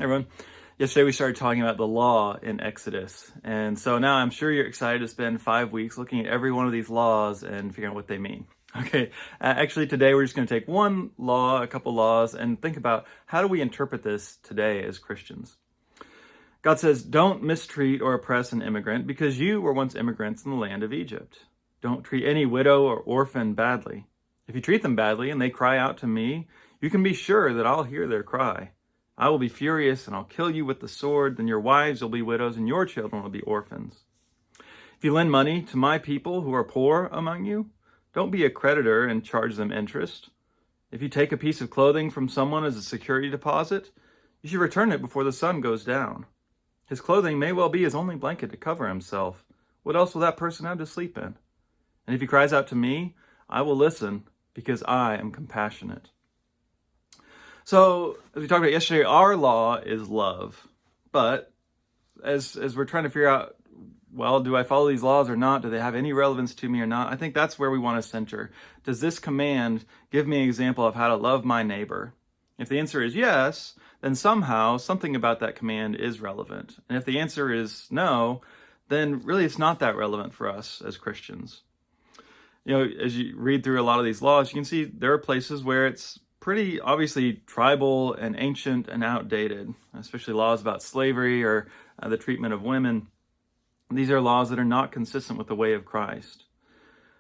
Hey everyone. Yesterday we started talking about the law in Exodus. And so now I'm sure you're excited to spend 5 weeks looking at every one of these laws and figuring out what they mean. Okay, actually today we're just going to take one law, a couple laws, and think about how do we interpret this today as Christians. God says, don't mistreat or oppress an immigrant because you were once immigrants in the land of Egypt. Don't treat any widow or orphan badly. If you treat them badly and they cry out to me, you can be sure that I'll hear their cry. I will be furious and I'll kill you with the sword, then your wives will be widows and your children will be orphans. If you lend money to my people who are poor among you, don't be a creditor and charge them interest. If you take a piece of clothing from someone as a security deposit, you should return it before the sun goes down. His clothing may well be his only blanket to cover himself. What else will that person have to sleep in? And if he cries out to me, I will listen because I am compassionate. So, as we talked about yesterday, our law is love. But as we're trying to figure out, well, do I follow these laws or not? Do they have any relevance to me or not? I think that's where we want to center. Does this command give me an example of how to love my neighbor? If the answer is yes, then somehow something about that command is relevant. And if the answer is no, then really it's not that relevant for us as Christians. You know, as you read through a lot of these laws, you can see there are places where it's pretty obviously tribal and ancient and outdated, especially laws about slavery or the treatment of women. These are laws that are not consistent with the way of Christ.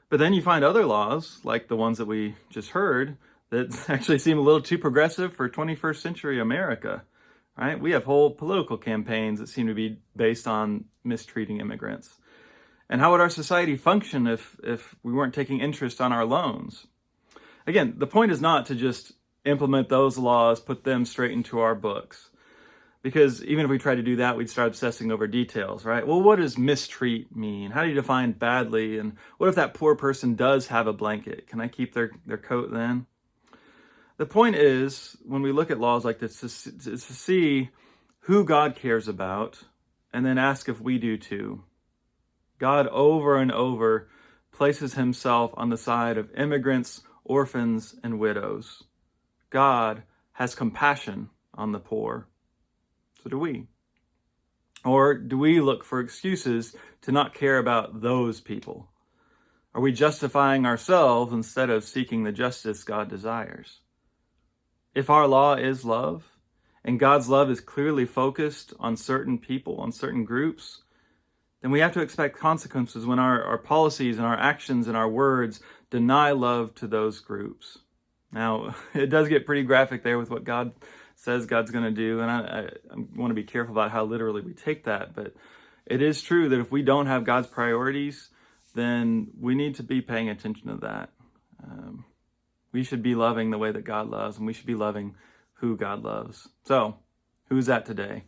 But then you find other laws, like the ones that we just heard, that actually seem a little too progressive for 21st century America, right? We have whole political campaigns that seem to be based on mistreating immigrants. And how would our society function if we weren't taking interest on our loans? Again, the point is not to just implement those laws, put them straight into our books. Because even if we tried to do that, we'd start obsessing over details, right? Well, what does mistreat mean? How do you define badly? And what if that poor person does have a blanket? Can I keep their coat then? The point is, when we look at laws like this, to see who God cares about and then ask if we do too. God over and over places himself on the side of immigrants, orphans, and widows. God has compassion on the poor. So do we. Or do we look for excuses to not care about those people? Are we justifying ourselves instead of seeking the justice God desires? If our law is love, and God's love is clearly focused on certain people, on certain groups, then we have to expect consequences when our policies and our actions and our words deny love to those groups. Now, it does get pretty graphic there with what God says God's going to do, and I want to be careful about how literally we take that, but it is true that if we don't have God's priorities, then we need to be paying attention to that. We should be loving the way that God loves, and we should be loving who God loves. So, who's that today?